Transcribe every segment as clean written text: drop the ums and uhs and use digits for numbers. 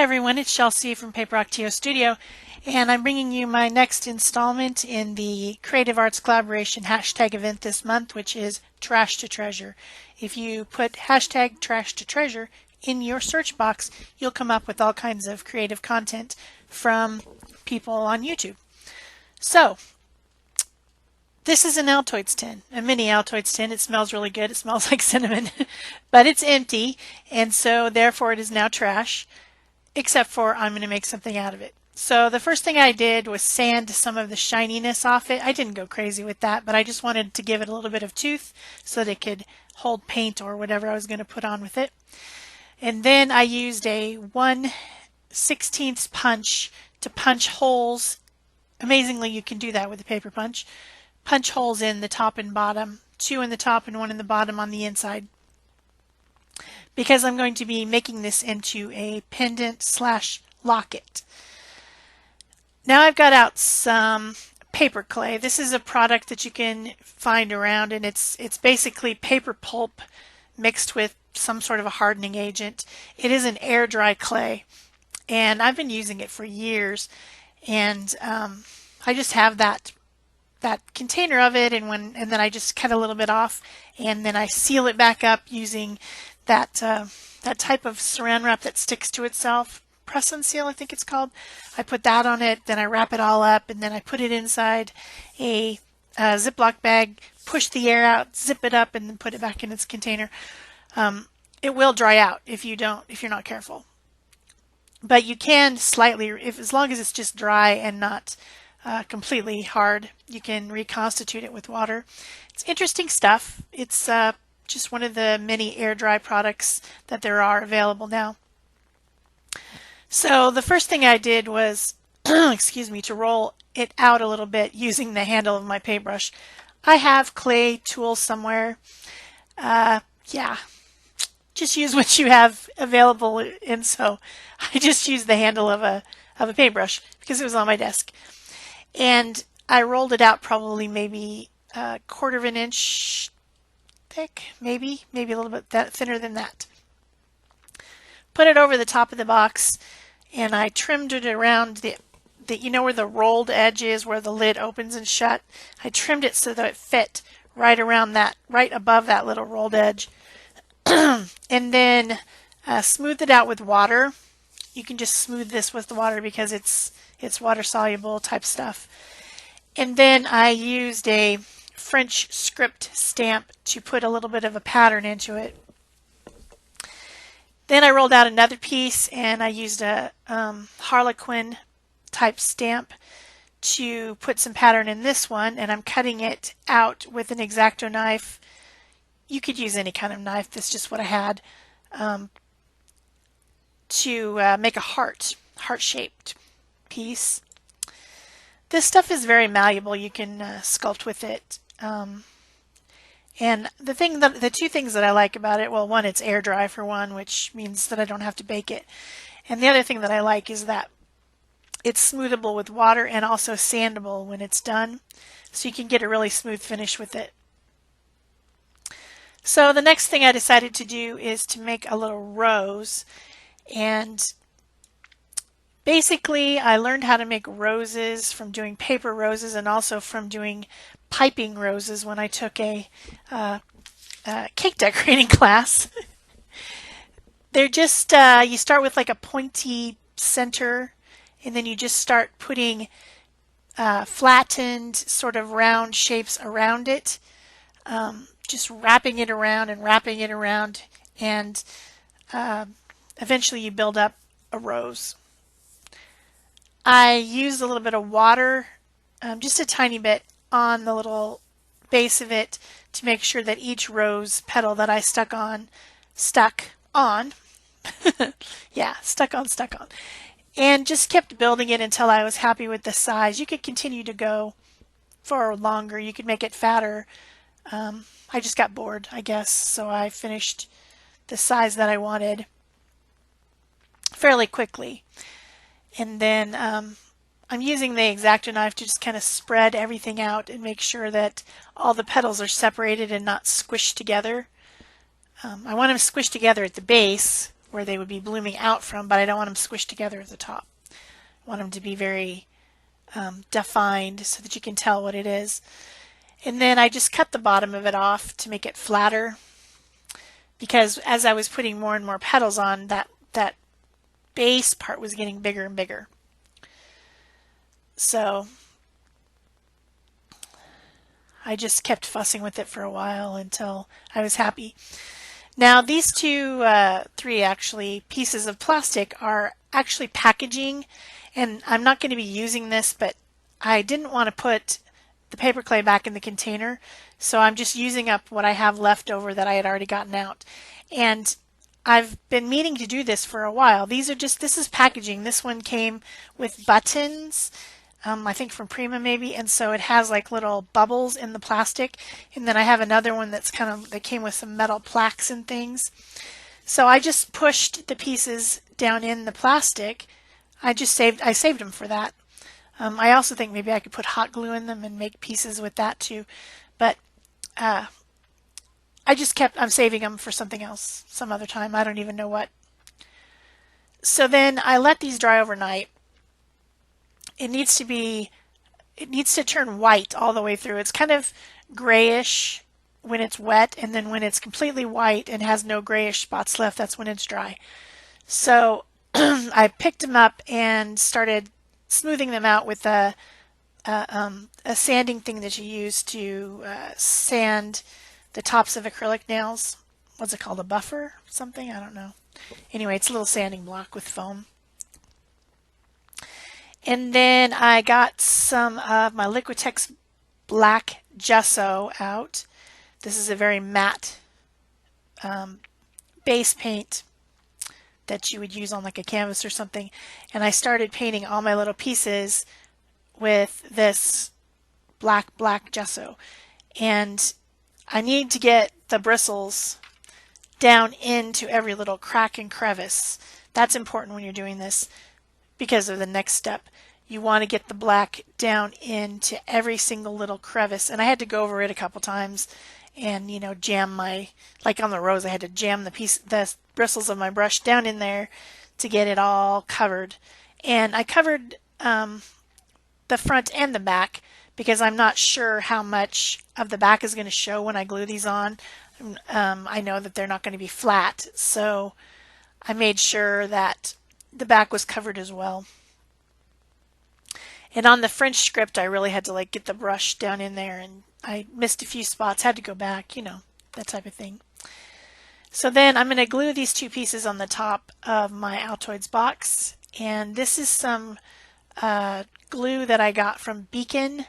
everyone, it's Shel from Paperclay Studio, and I'm bringing you my next installment in the Creative Arts Collaboration hashtag event this month, which is Trash to Treasure. If you put hashtag Trash to Treasure in your search box, you'll come up with all kinds of creative content from people on YouTube. So, this is an Altoid tin, a mini Altoid tin. It smells really good. It smells like cinnamon, but it's empty, and so therefore it is now trash. Except for I'm going to make something out of it. So the first thing I did was sand some of the shininess off it. I didn't go crazy with that, but I just wanted to give it a little bit of tooth so that it could hold paint or whatever I was going to put on with it. And then I used a 1/16 punch to punch holes. Amazingly, you can do that with a paper punch. Punch holes in the top and bottom, 2 in the top and 1 in the bottom on the inside, because I'm going to be making this into a pendant / locket. Now I've got out some Paperclay. This is a product that you can find around, and it's basically paper pulp mixed with some sort of a hardening agent. It is an air dry clay, and I've been using it for years, and I just have that container of it, and then I just cut a little bit off, and then I seal it back up using that type of saran wrap that sticks to itself. Press and seal, I think it's called. I put that on it, then I wrap it all up, and then I put it inside a Ziploc bag, push the air out, zip it up, and then put it back in its container. It will dry out if you're not careful. But you can slightly, as long as it's just dry and not completely hard, you can reconstitute it with water. It's interesting stuff. It's just one of the many air dry products that there are available now. So the first thing I did was, excuse me, to roll it out a little bit using the handle of my paintbrush. I have clay tools somewhere. Yeah, just use what you have available, and so I just used the handle of a paintbrush because it was on my desk, and I rolled it out probably maybe a 1/4 of an inch thick, maybe a little bit thinner than that. Put it over the top of the box, and I trimmed it around the you know where the rolled edge is, where the lid opens and shut. I trimmed it so that it fit right around that, right above that little rolled edge, and then smoothed it out with water. You can just smooth this with the water because it's water soluble type stuff. And then I used a French script stamp to put a little bit of a pattern into it. Then I rolled out another piece, and I used a Harlequin type stamp to put some pattern in this one, and I'm cutting it out with an X-Acto knife. You could use any kind of knife, that's just what I had, to make a heart-shaped piece. This stuff is very malleable. You can sculpt with it. And the two things that I like about it, well, one, it's air dry for one, which means that I don't have to bake it. And the other thing that I like is that it's smoothable with water and also sandable when it's done. So you can get a really smooth finish with it. So the next thing I decided to do is to make a little rose. And basically, I learned how to make roses from doing paper roses and also from doing piping roses when I took a cake decorating class. They're just, you start with like a pointy center, and then you just start putting flattened sort of round shapes around it, just wrapping it around and wrapping it around, and eventually you build up a rose. I used a little bit of water, just a tiny bit, on the little base of it to make sure that each rose petal that I stuck on, yeah, stuck on, and just kept building it until I was happy with the size. You could continue to go for longer. You could make it fatter. I just got bored, I guess, so I finished the size that I wanted fairly quickly. And then I'm using the X-Acto knife to just kind of spread everything out and make sure that all the petals are separated and not squished together. I want them squished together at the base where they would be blooming out from, but I don't want them squished together at the top. I want them to be very defined so that you can tell what it is. And then I just cut the bottom of it off to make it flatter, because as I was putting more and more petals on, that base part was getting bigger and bigger. So I just kept fussing with it for a while until I was happy. Now these three actually pieces of plastic are actually packaging, and I'm not going to be using this, but I didn't want to put the paper clay back in the container, so I'm just using up what I have left over that I had already gotten out. And I've been meaning to do this for a while. This is packaging. This one came with buttons, I think from Prima maybe, and so it has like little bubbles in the plastic. And then I have another one that came with some metal plaques and things. So I just pushed the pieces down in the plastic. I saved them for that. I also think maybe I could put hot glue in them and make pieces with that too. But I'm saving them for something else, some other time. I don't even know what. So then I let these dry overnight. It needs to turn white all the way through. It's kind of grayish when it's wet, and then when it's completely white and has no grayish spots left, that's when it's dry. So I picked them up and started smoothing them out with a sanding thing that you use to sand the tops of acrylic nails. What's it called? A buffer? Something? I don't know. Anyway, it's a little sanding block with foam. And then I got some of my Liquitex black gesso out. This is a very matte base paint that you would use on like a canvas or something. And I started painting all my little pieces with this black gesso. And I need to get the bristles down into every little crack and crevice. That's important when you're doing this because of the next step. You want to get the black down into every single little crevice. And I had to go over it a couple times and, jam like on the rose, I had to jam the bristles of my brush down in there to get it all covered. And I covered the front and the back because I'm not sure how much of the back is going to show when I glue these on. I know that they're not going to be flat, so I made sure that the back was covered as well. And on the French script, I really had to get the brush down in there, and I missed a few spots, had to go back, that type of thing. So then I'm going to glue these two pieces on the top of my Altoids box, and this is some glue that I got from Beacon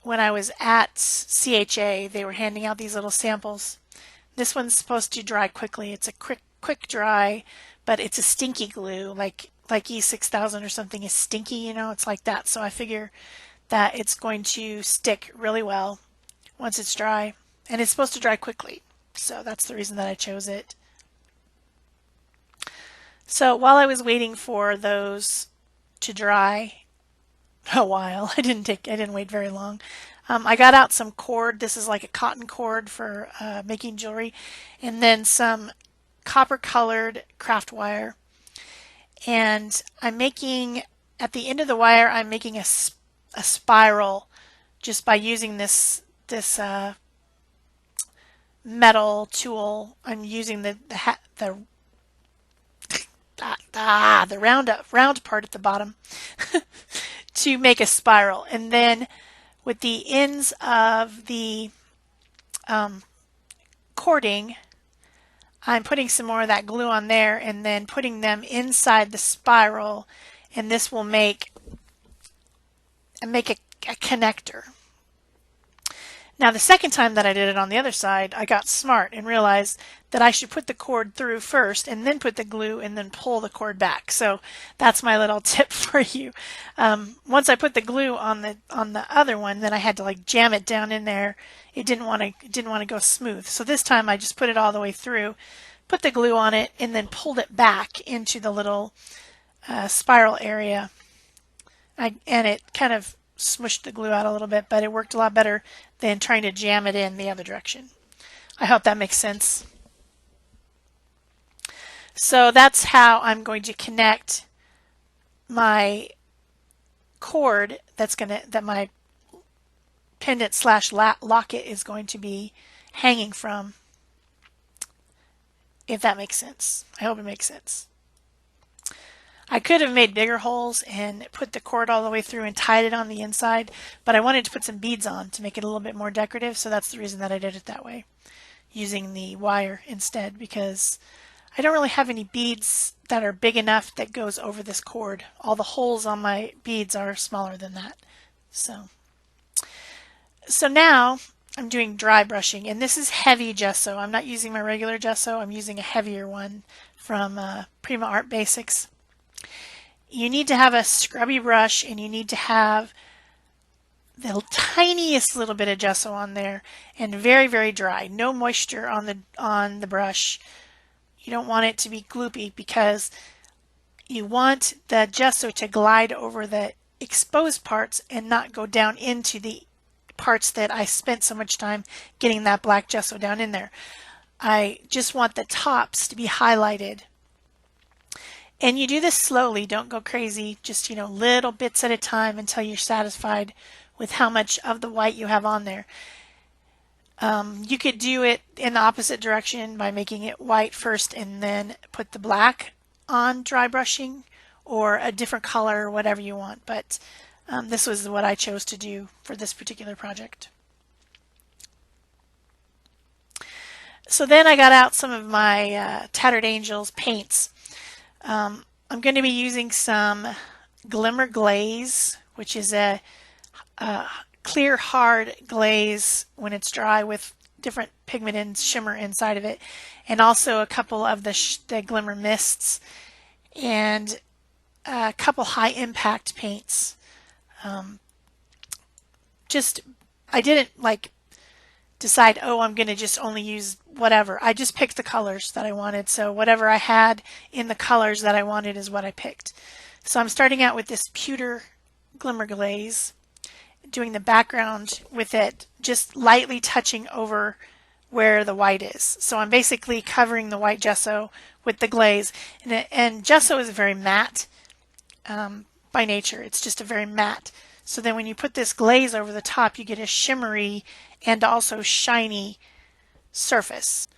when I was at CHA. They were handing out these little samples. This one's supposed to dry quickly. It's a quick dry, but it's a stinky glue, like E6000 or something is stinky, it's like that. So I figure that it's going to stick really well once it's dry, and it's supposed to dry quickly. So that's the reason that I chose it. So while I was waiting for those to dry a while, I didn't wait very long. I got out some cord. This is like a cotton cord for making jewelry, and then some copper colored craft wire. And I'm making, at the end of the wire, I'm making a spiral just by using this metal tool. I'm using the round part at the bottom to make a spiral. And then with the ends of the cording, I'm putting some more of that glue on there and then putting them inside the spiral, and this will make a connector. Now the second time that I did it on the other side, I got smart and realized that I should put the cord through first and then put the glue and then pull the cord back. So that's my little tip for you. Once I put the glue on the other one, then I had to jam it down in there. It didn't want to go smooth. So this time I just put it all the way through, put the glue on it, and then pulled it back into the little spiral area. And it kind of smushed the glue out a little bit, but it worked a lot better than trying to jam it in the other direction. I hope that makes sense. So that's how I'm going to connect my cord that my pendant slash locket is going to be hanging from, if that makes sense. I hope it makes sense. I could have made bigger holes and put the cord all the way through and tied it on the inside, but I wanted to put some beads on to make it a little bit more decorative, so that's the reason that I did it that way, using the wire instead, because I don't really have any beads that are big enough that goes over this cord. All the holes on my beads are smaller than that. So now I'm doing dry brushing, and this is heavy gesso. I'm not using my regular gesso. I'm using a heavier one from Prima Art Basics. You need to have a scrubby brush, and you need to have the tiniest little bit of gesso on there, and very, very dry. No moisture on the brush. You don't want it to be gloopy because you want the gesso to glide over the exposed parts and not go down into the parts that I spent so much time getting that black gesso down in there. I just want the tops to be highlighted. And you do this slowly, don't go crazy, just little bits at a time until you're satisfied with how much of the white you have on there. You could do it in the opposite direction by making it white first and then put the black on dry brushing, or a different color, or whatever you want, but this was what I chose to do for this particular project. So then I got out some of my Tattered Angels paints. I'm going to be using some Glimmer Glaze, which is a clear hard glaze when it's dry with different pigment and shimmer inside of it, and also a couple of the Glimmer Mists and a couple high impact paints. I didn't decide, oh, I'm going to just only use whatever. I just picked the colors that I wanted. So whatever I had in the colors that I wanted is what I picked. So I'm starting out with this pewter Glimmer Glaze, doing the background with it, just lightly touching over where the white is. So I'm basically covering the white gesso with the glaze. And gesso is very matte by nature. It's just a very matte. So then when you put this glaze over the top, you get a shimmery and also shiny surface.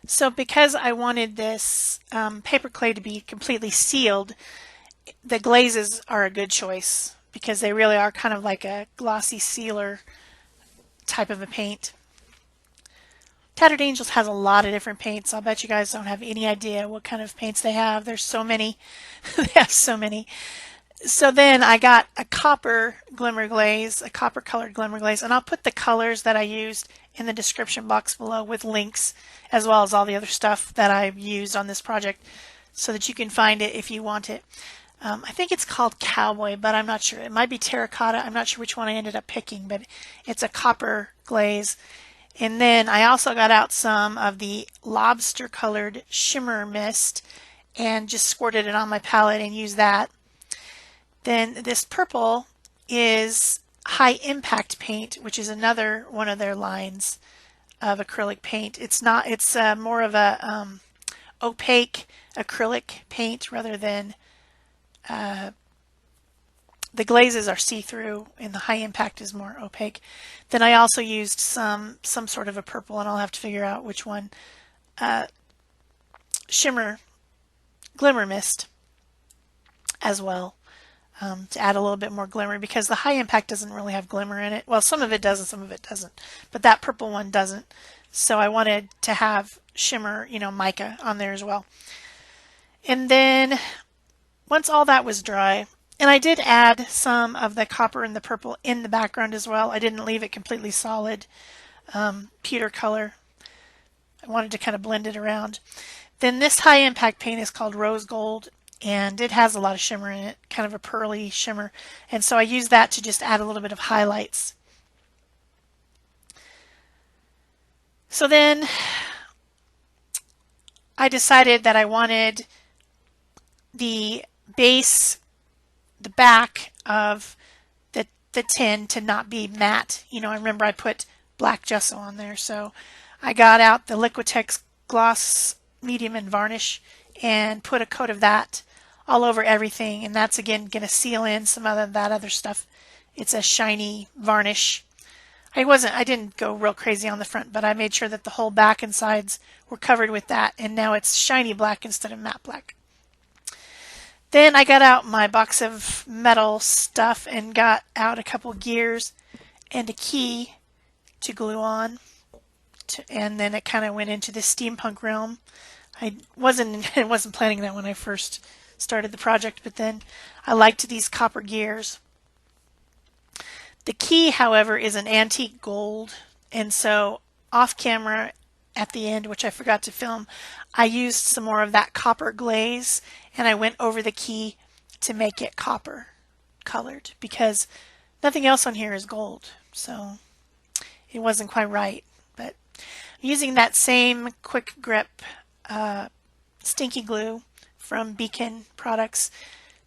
So because I wanted this paperclay to be completely sealed, the glazes are a good choice because they really are kind of like a glossy sealer type of a paint. Tattered Angels has a lot of different paints. I'll bet you guys don't have any idea what kind of paints they have. There's so many. They have so many. So then I got a copper glimmer glaze, a copper colored glimmer glaze, and I'll put the colors that I used in the description box below with links, as well as all the other stuff that I've used on this project, so that you can find it if you want it. I think it's called Cowboy, but I'm not sure. It might be Terracotta. I'm not sure which one I ended up picking, but it's a copper glaze. And then I also got out some of the lobster colored shimmer mist and just squirted it on my palette and used that. Then this purple is high impact paint, which is another one of their lines of acrylic paint. It's more of a opaque acrylic paint rather than the glazes are see-through and the high impact is more opaque. Then I also used some sort of a purple, and I'll have to figure out which one. Shimmer Glimmer Mist as well, to add a little bit more glimmer, because the high impact doesn't really have glimmer in it. Well, some of it does and some of it doesn't, but that purple one doesn't. So I wanted to have shimmer, mica on there as well. And then once all that was dry, and I did add some of the copper and the purple in the background as well. I didn't leave it completely solid pewter color. I wanted to kind of blend it around. Then this high impact paint is called Rose Gold, and it has a lot of shimmer in it, kind of a pearly shimmer. And so I used that to just add a little bit of highlights. So then I decided that I wanted the base, the back of the tin to not be matte. I remember I put black gesso on there, so I got out the Liquitex Gloss Medium and Varnish and put a coat of that all over everything, and that's again going to seal in some of that other stuff. It's a shiny varnish. I didn't go real crazy on the front, but I made sure that the whole back and sides were covered with that, and now it's shiny black instead of matte black. Then I got out my box of metal stuff and got out a couple gears and a key to glue on, and then it kind of went into the steampunk realm. I wasn't planning that when I first started the project, but then I liked these copper gears. The key, however, is an antique gold, and so off camera at the end, which I forgot to film, I used some more of that copper glaze, and I went over the key to make it copper colored because nothing else on here is gold, so it wasn't quite right. But using that same quick grip stinky glue from Beacon products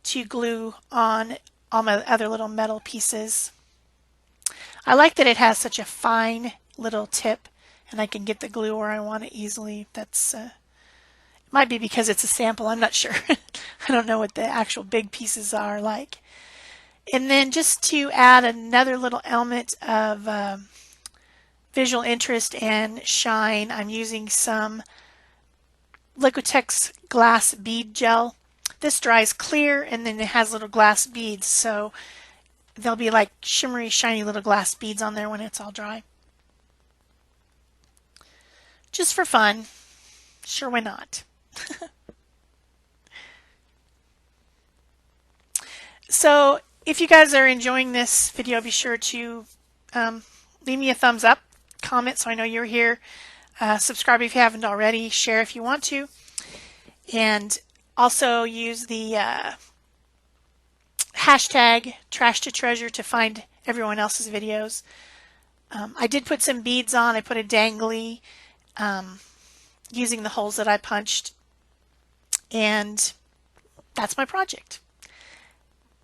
to glue on all my other little metal pieces. I like that it has such a fine little tip, and I can get the glue where I want it easily. That's it might be because it's a sample. I'm not sure. I don't know what the actual big pieces are like. And then just to add another little element of visual interest and shine, I'm using some Liquitex glass bead gel. This dries clear, and then it has little glass beads, so there'll be like shimmery, shiny little glass beads on there when it's all dry. Just for fun. Sure, why not? So if you guys are enjoying this video, be sure to leave me a thumbs up, comment so I know you're here, subscribe if you haven't already, share if you want to, and also use the hashtag trash to treasure to find everyone else's videos. I did put some beads on. I put a dangly using the holes that I punched, and that's my project.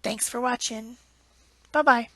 Thanks for watching. Bye-bye.